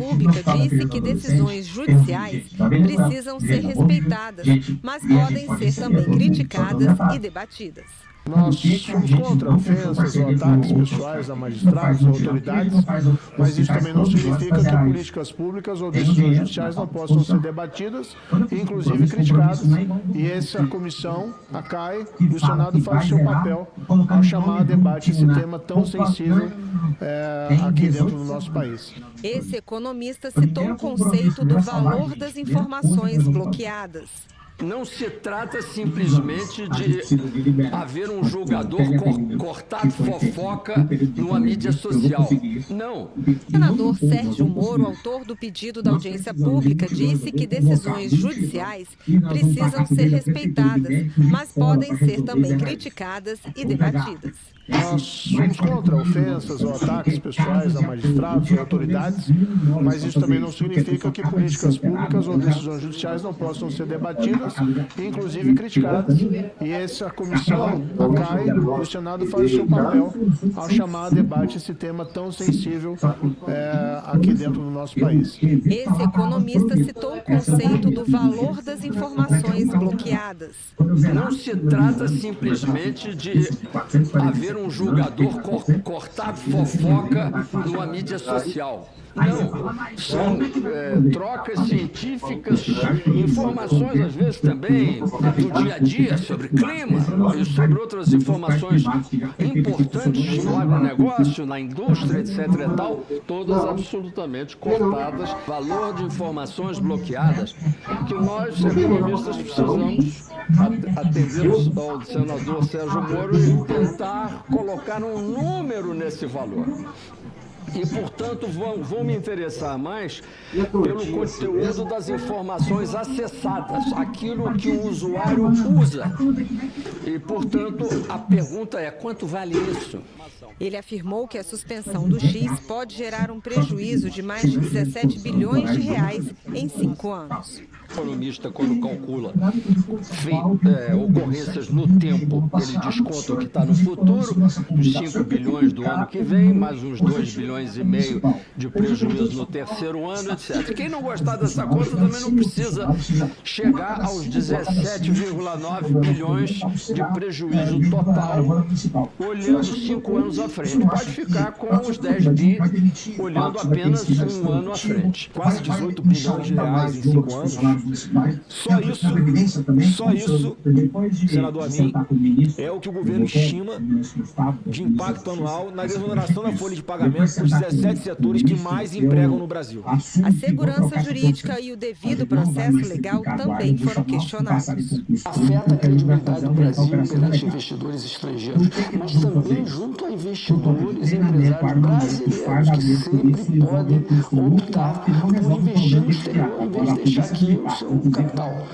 Pública disse que decisões judiciais precisam ser respeitadas, mas podem ser também criticadas e debatidas. Nós somos contra ofensas ou ataques pessoais a magistrados ou autoridades, mas isso também não significa que políticas públicas ou decisões judiciais não possam ser debatidas e, inclusive, criticadas. E essa comissão, a CAI, e o Senado faz o seu papel ao chamar a debate esse tema tão sensível aqui dentro do nosso país. Esse economista citou o conceito do valor das informações bloqueadas. Não se trata simplesmente de haver um julgador cortar fofoca numa mídia social. Não. O senador Sérgio Moro, autor do pedido da audiência pública, disse que decisões judiciais precisam ser respeitadas, mas podem ser também criticadas e debatidas. Nós somos contra ofensas ou ataques pessoais a magistrados ou autoridades, mas isso também não significa que políticas públicas ou decisões judiciais não possam ser debatidas e, inclusive, criticadas. E essa comissão, a CAI, e o Senado faz o seu papel ao chamar a debate esse tema tão sensível aqui dentro do nosso país. Esse economista citou o conceito do valor das informações bloqueadas. Não se trata simplesmente de haver um julgador cortar fofoca numa mídia social. Não, são trocas científicas, informações às vezes também do dia a dia sobre clima e sobre outras informações importantes no agronegócio, na indústria, etc. e tal, todas absolutamente cortadas. Valor de informações bloqueadas que nós, economistas, precisamos atender ao senador Sérgio Moro e tentar colocar um número nesse valor. E, portanto, vou me interessar mais pelo conteúdo das informações acessadas, aquilo que o usuário usa. E, portanto, a pergunta é: quanto vale isso? Ele afirmou que a suspensão do X pode gerar um prejuízo de mais de 17 bilhões de reais em 5 anos. O economista, quando calcula ocorrências no tempo, ele desconta o que está no futuro, os 5 bilhões do ano que vem, mais uns 2 bilhões e meio de prejuízo no terceiro ano, etc. Quem não gostar dessa conta também não precisa chegar aos 17,9 bilhões de prejuízo total, olhando 5 anos à frente. Pode ficar com os 10 bi, olhando apenas um ano à frente. Quase 18 bilhões de reais em 5 anos. Só isso, senador Amin, é o que o governo estima de impacto anual na desoneração da folha de pagamento dos 17 setores que mais empregam no Brasil. A segurança jurídica e o devido processo legal também foram questionados. Afeta a credibilidade do Brasil perante investidores estrangeiros, mas também junto a investidores e empresários brasileiros que sempre podem optar por investir no exterior em vez de deixar aqui o seu capital.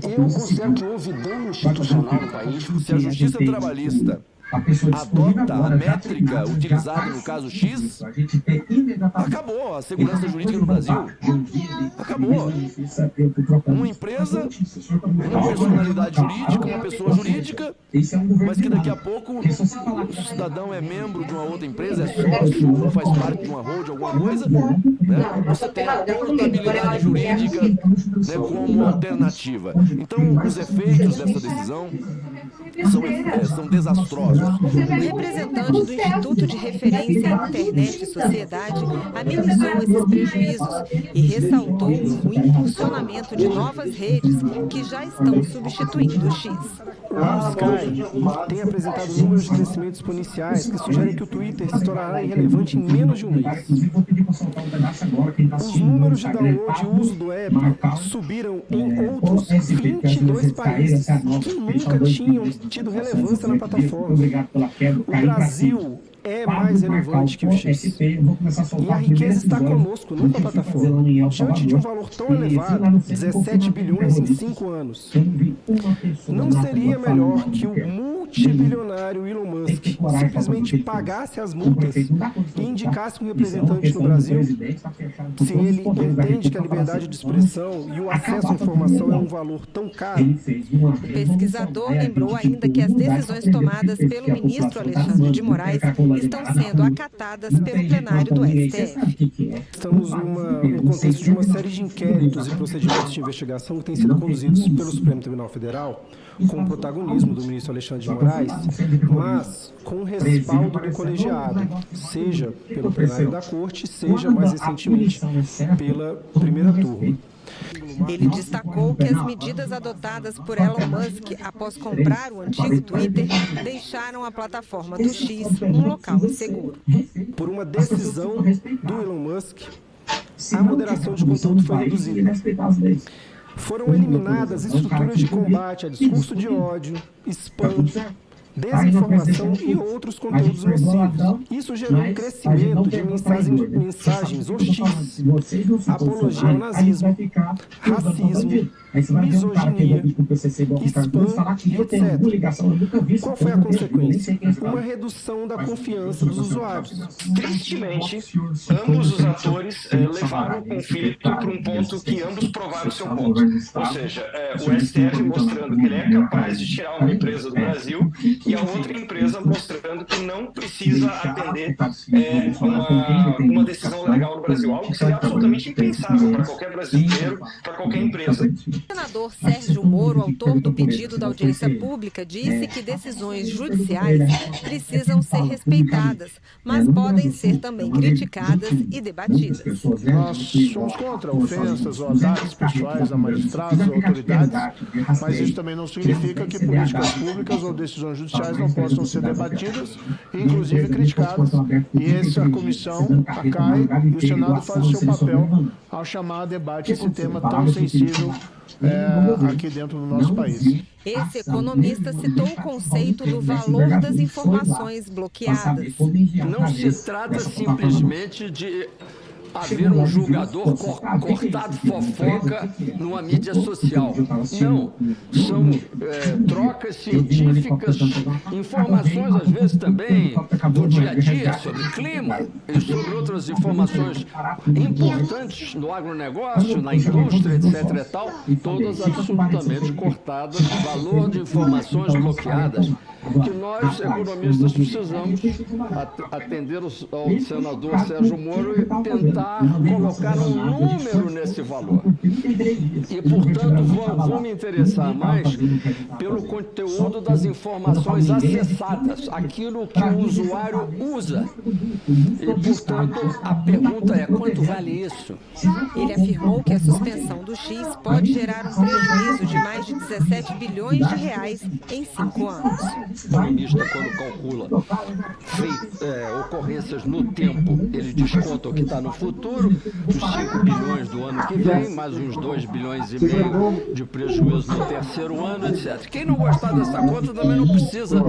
Eu considero que houve dano institucional no país. Se a Justiça Trabalhista adota a métrica utilizada no caso X, acabou a segurança jurídica no Brasil. Acabou. Uma empresa, uma personalidade jurídica, uma pessoa jurídica, mas que daqui a pouco o cidadão é membro de uma outra empresa, é sócio, ou faz parte de uma holding, alguma coisa, né? Você tem a portabilidade jurídica, né, como alternativa. Então, os efeitos dessa decisão são desastrosos. O representante do Instituto de Referência em Internet e Sociedade amenizou esses prejuízos e ressaltou o impulsionamento de novas redes que já estão substituindo o X. O Sky tem apresentado números de crescimento exponenciais que sugerem que o Twitter se tornará irrelevante em menos de um mês. Os números de download e uso do app subiram em outros 22 países que nunca tinham tido relevância na plataforma. O Brasil é mais relevante que o X. E a riqueza está conosco, não com a plataforma. Diante de um valor tão elevado, 17 bilhões em 5 anos, não seria melhor que o multibilionário Elon Musk simplesmente pagasse as multas e indicasse um representante no Brasil, se ele entende que a liberdade de expressão e o acesso à informação é um valor tão caro? O pesquisador lembrou ainda que as decisões tomadas pelo ministro Alexandre de Moraes estão sendo acatadas pelo plenário do STF. Estamos no contexto de uma série de inquéritos e procedimentos de investigação que têm sido conduzidos pelo Supremo Tribunal Federal, com o protagonismo do ministro Alexandre de Moraes, mas com o respaldo do colegiado, seja pelo plenário da Corte, seja mais recentemente pela primeira turma. Ele destacou que as medidas adotadas por Elon Musk após comprar o antigo Twitter deixaram a plataforma do X um local inseguro. Por uma decisão do Elon Musk, a moderação de conteúdo foi reduzida. Foram eliminadas estruturas de combate a discurso de ódio, spam, desinformação e outros conteúdos nocivos. Isso gerou um crescimento de mensagens hostis, apologia ao nazismo, racismo, misoginia, spam e etc. Qual foi a consequência? Uma redução da confiança dos usuários. Tristemente, ambos os atores levaram o conflito para um ponto que ambos provaram o seu ponto. Ou seja, o STF mostrando que ele é capaz de tirar uma empresa do Brasil e a outra empresa mostrando que não precisa atender uma decisão legal no Brasil. Algo que seria absolutamente impensável para qualquer brasileiro, para qualquer empresa. O senador Sérgio Moro, autor do pedido da audiência pública, disse que decisões judiciais precisam ser respeitadas, mas podem ser também criticadas e debatidas. Nós somos contra ofensas ou ataques pessoais a magistrados ou autoridades, mas isso também não significa que políticas públicas ou decisões judiciais não possam ser debatidas e, inclusive, criticadas. E essa comissão, a CAI, e o Senado faz o seu papel ao chamar a debate esse tema tão sensível aqui dentro do nosso país. Esse economista citou o conceito do valor das informações bloqueadas. Não se trata simplesmente de haver um julgador cortado fofoca numa mídia social. Não, são trocas científicas, informações às vezes também do dia a dia sobre clima e sobre outras informações importantes no agronegócio, na indústria, etc. e tal, todas absolutamente cortadas, valor de informações bloqueadas, que nós, economistas, precisamos atender ao senador Sérgio Moro e tentar colocar um número nesse valor. E, portanto, vou me interessar mais pelo conteúdo das informações acessadas, aquilo que o usuário usa. E, portanto, a pergunta é, quanto vale isso? Ele afirmou que a suspensão do X pode gerar um prejuízo de mais de 17 bilhões de reais em 5 anos. O economista, quando calcula ocorrências no tempo, ele desconta o que está no futuro, os 5 bilhões do ano que vem, mais uns 2 bilhões e meio de prejuízo no terceiro ano, etc. Quem não gostar dessa conta também não precisa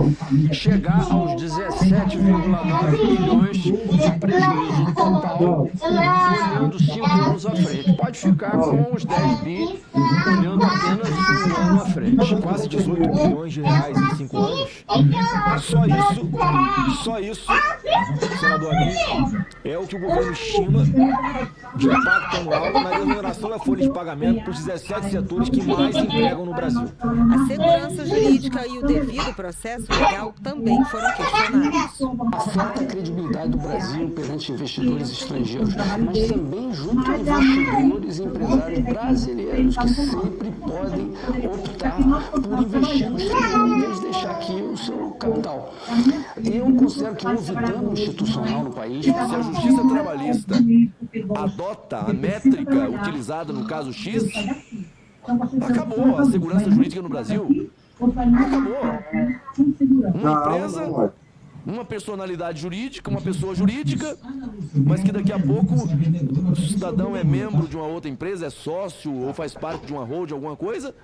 chegar aos 17,9 bilhões de prejuízo total, olhando 5 anos à frente. Pode ficar com os 10 bi, olhando apenas um ano à frente. Quase 18 bilhões de reais em 5 anos. Só isso, senador amigo, é o que o governo estima de impacto anual na remuneração da folha de pagamento para os 17 setores que mais empregam no Brasil. A segurança jurídica e o devido processo legal também foram questionados. Afeta a credibilidade do Brasil perante investidores estrangeiros, mas também junto a investidores e empresários brasileiros que sempre podem optar por investir no exterior em vez de deixar aqui o seu capital. Eu considero que houve dano institucional no país. Se a Justiça Trabalhista adota a métrica utilizada no caso X, acabou a segurança jurídica no Brasil. Acabou. Uma empresa, uma personalidade jurídica, uma pessoa jurídica, mas que daqui a pouco o cidadão é membro de uma outra empresa, é sócio ou faz parte de uma holding, alguma coisa,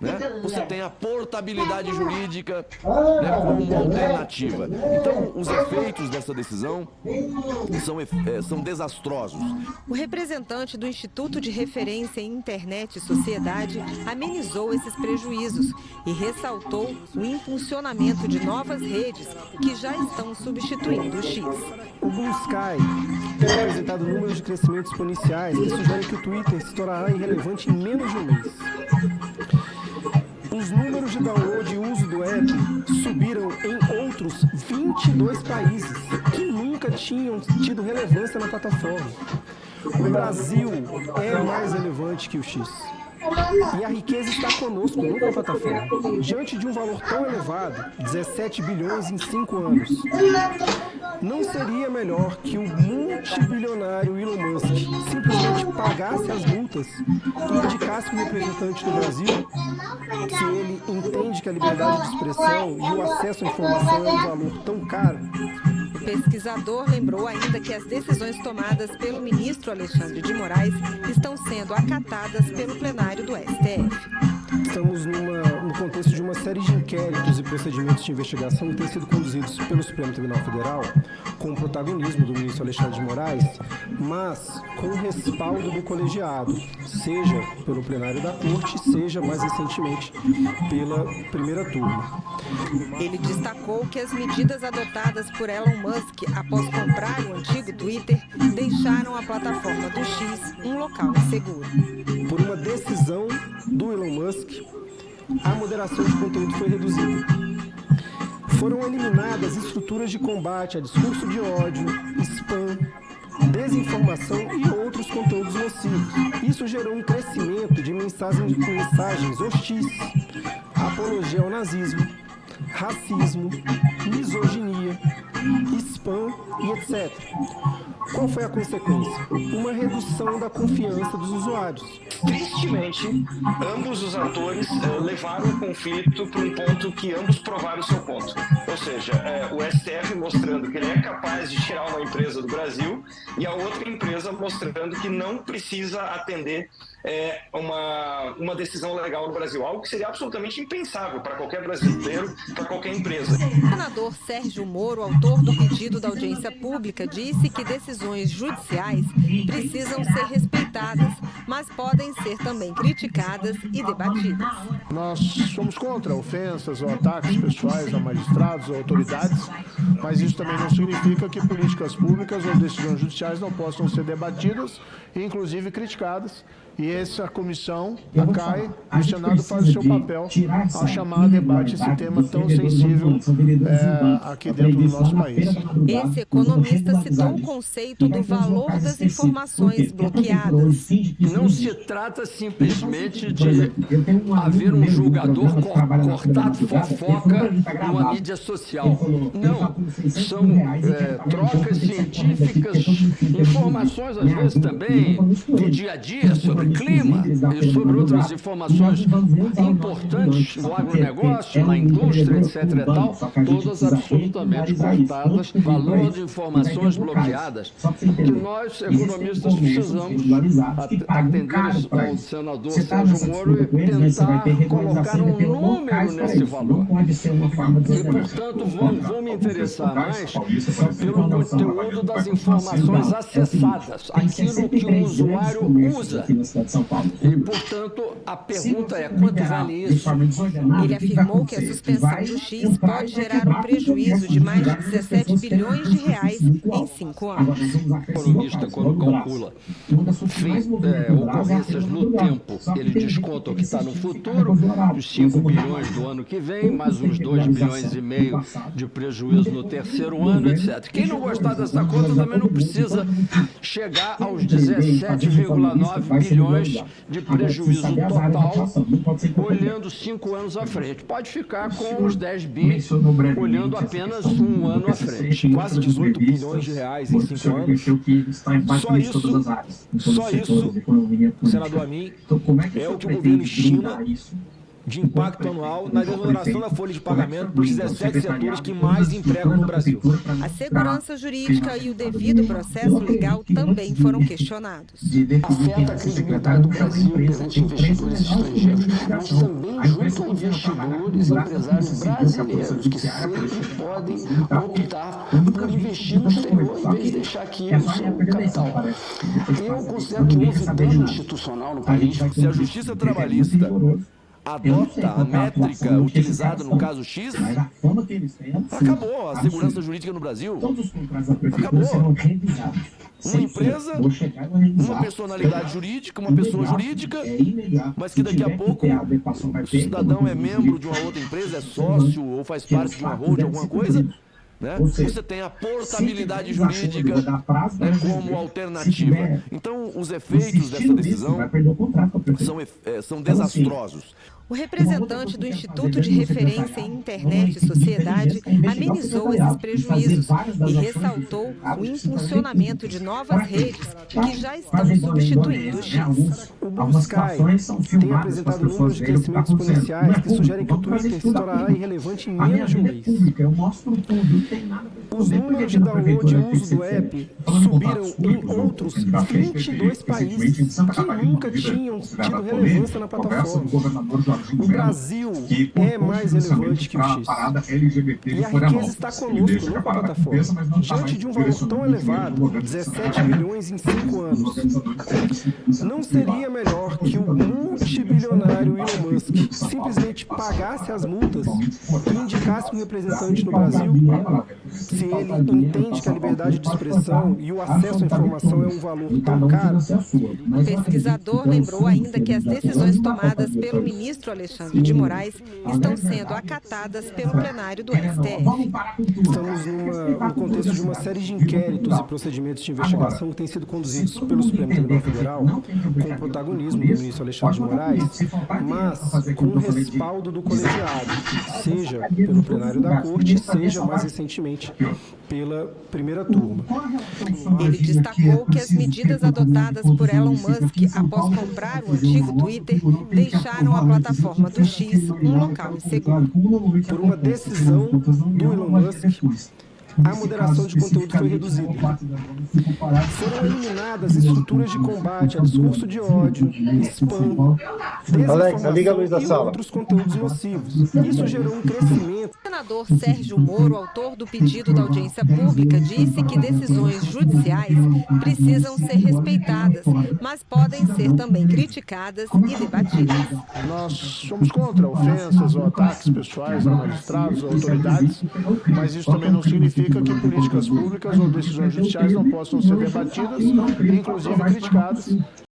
né? Você tem a portabilidade jurídica, né, como uma alternativa. Então, os efeitos dessa decisão são desastrosos. O representante do Instituto de Referência em Internet e Sociedade amenizou esses prejuízos e ressaltou o impulsionamento de novas redes que já estão substituindo o X. O Blue Sky tem apresentado números de crescimento exponenciais que sugerem que o Twitter se tornará irrelevante em menos de um mês. Os números de download e uso do app subiram em outros 22 países que nunca tinham tido relevância na plataforma. O Brasil é mais relevante que o X. E a riqueza está conosco, não com a plataforma. Diante de um valor tão elevado, 17 bilhões em 5 anos, não seria melhor que o multibilionário Elon Musk simplesmente pagasse as multas e indicasse um representante do Brasil, se ele entende que a liberdade de expressão e o acesso à informação é um valor tão caro? O pesquisador lembrou ainda que as decisões tomadas pelo ministro Alexandre de Moraes estão sendo acatadas pelo plenário do STF. Estamos no contexto de uma série de inquéritos e procedimentos de investigação que têm sido conduzidos pelo Supremo Tribunal Federal, com o protagonismo do ministro Alexandre de Moraes, mas com o respaldo do colegiado, seja pelo plenário da Corte, seja mais recentemente pela primeira turma. Ele destacou que as medidas adotadas por Elon Musk após comprar o antigo Twitter deixaram a plataforma do X um local inseguro. Por uma decisão do Elon Musk, a moderação de conteúdo foi reduzida. Foram eliminadas estruturas de combate a discurso de ódio, spam, desinformação e outros conteúdos nocivos. Isso gerou um crescimento de mensagens hostis, apologia ao nazismo, racismo, misoginia, spam e etc. Qual foi a consequência? Uma redução da confiança dos usuários. Tristemente, ambos os atores levaram o conflito para um ponto que ambos provaram o seu ponto. Ou seja, o STF mostrando que ele é capaz de tirar uma empresa do Brasil e a outra empresa mostrando que não precisa atender uma decisão legal no Brasil. Algo que seria absolutamente impensável para qualquer brasileiro, para qualquer empresa. O senador Sérgio Moro, autor do pedido da audiência pública, disse que decisões judiciais precisam ser respeitadas, mas podem ser também criticadas e debatidas. Nós somos contra ofensas ou ataques pessoais a magistrados ou autoridades, mas isso também não significa que políticas públicas ou decisões judiciais não possam ser debatidas e, inclusive, criticadas. E essa comissão, a CAI, o Senado faz o seu papel ao chamar a debate esse tema tão sensível aqui dentro do nosso país. Esse economista citou o conceito do valor das informações bloqueadas. Não se trata simplesmente de haver um julgador cortado fofoca numa mídia social. Não, são trocas científicas, informações às vezes também do dia a dia sobre clima e sobre outras informações importantes no agronegócio, na indústria, etc. e tal, todas absolutamente cortadas, valor de informações bloqueadas, que nós, economistas, precisamos atender ao senador Sérgio Moro e tentar colocar um número nesse valor. E, portanto, vou me interessar mais pelo conteúdo das informações acessadas, aquilo que o usuário usa. E, portanto, a pergunta é, quanto vale isso? Ele afirmou que a suspensão do X pode gerar um prejuízo de mais de 17 bilhões de reais em 5 anos. O economista, quando calcula ocorrências no tempo, ele desconta o que está no futuro, os 5 bilhões do ano que vem, mais uns 2 bilhões e meio de prejuízo no terceiro ano, etc. Quem não gostar dessa conta também não precisa chegar aos 17,9 bilhões de prejuízo total, olhando 5 anos à frente. Pode ficar com os 10 bi, olhando apenas um ano à frente. Quase 18 bilhões de reais em 5 anos. Só isso, senador Amin, é o que o governo estima de impacto anual na desoneração da folha de pagamento para os 17 setores que mais empregam no Brasil. A segurança jurídica e o devido processo legal também foram questionados. Afeta a credibilidade do Brasil perante investidores estrangeiros, mas também junto a investidores e empresários brasileiros que sempre podem optar por investir no exterior em vez de deixar aqui o seu capital. Eu considero que houve dano institucional no país. Se a Justiça Trabalhista adota a métrica utilizada no caso X, acabou a segurança jurídica no Brasil. Acabou. Uma empresa, uma personalidade jurídica, uma pessoa jurídica, mas que daqui a pouco o cidadão é membro de uma outra empresa, é sócio ou faz parte de uma holding, alguma coisa, né? Você tem a portabilidade jurídica, né, como alternativa. Então, os efeitos dessa decisão são desastrosos. O representante do Instituto de Referência em Internet e Sociedade amenizou esses prejuízos e ressaltou o impulsionamento de novas redes que já estão substituindo o X. O Blue Sky tem apresentado números de crescimento exponenciais que sugerem que o Twitter se tornará irrelevante em menos de um mês. Os números de download e uso do app subiram em outros 22 países que nunca tinham tido relevância na plataforma. O Brasil é mais relevante que o X. E a riqueza está conosco, não com a plataforma. Diante de um valor tão elevado, 17 bilhões em 5 anos, não seria melhor que o multibilionário Elon Musk simplesmente pagasse as multas e indicasse um representante no Brasil? Se ele entende que a liberdade de expressão e o acesso à informação é um valor tão caro? O pesquisador lembrou ainda que as decisões tomadas pelo ministro Alexandre de Moraes estão sendo acatadas pelo plenário do STF. Estamos no contexto de uma série de inquéritos e procedimentos de investigação que têm sido conduzidos pelo Supremo Tribunal Federal, com o protagonismo do ministro Alexandre de Moraes, mas com o respaldo do colegiado, seja pelo plenário da Corte, seja mais recentemente pela primeira turma. Ele destacou que as medidas adotadas por Elon Musk após comprar o antigo Twitter deixaram a plataforma do X um local inseguro. Por uma decisão do Elon Musk, a moderação de conteúdo foi reduzida. Foram eliminadas estruturas de combate a discurso de ódio, spam, desinformação e outros conteúdos nocivos. Isso gerou um crescimento. O senador Sérgio Moro, autor do pedido da audiência pública, disse que decisões judiciais precisam ser respeitadas, mas podem ser também criticadas e debatidas. Nós somos contra ofensas ou ataques pessoais a magistrados ou autoridades, mas isso também não significa que políticas públicas ou decisões judiciais não possam ser debatidas e, inclusive, criticadas.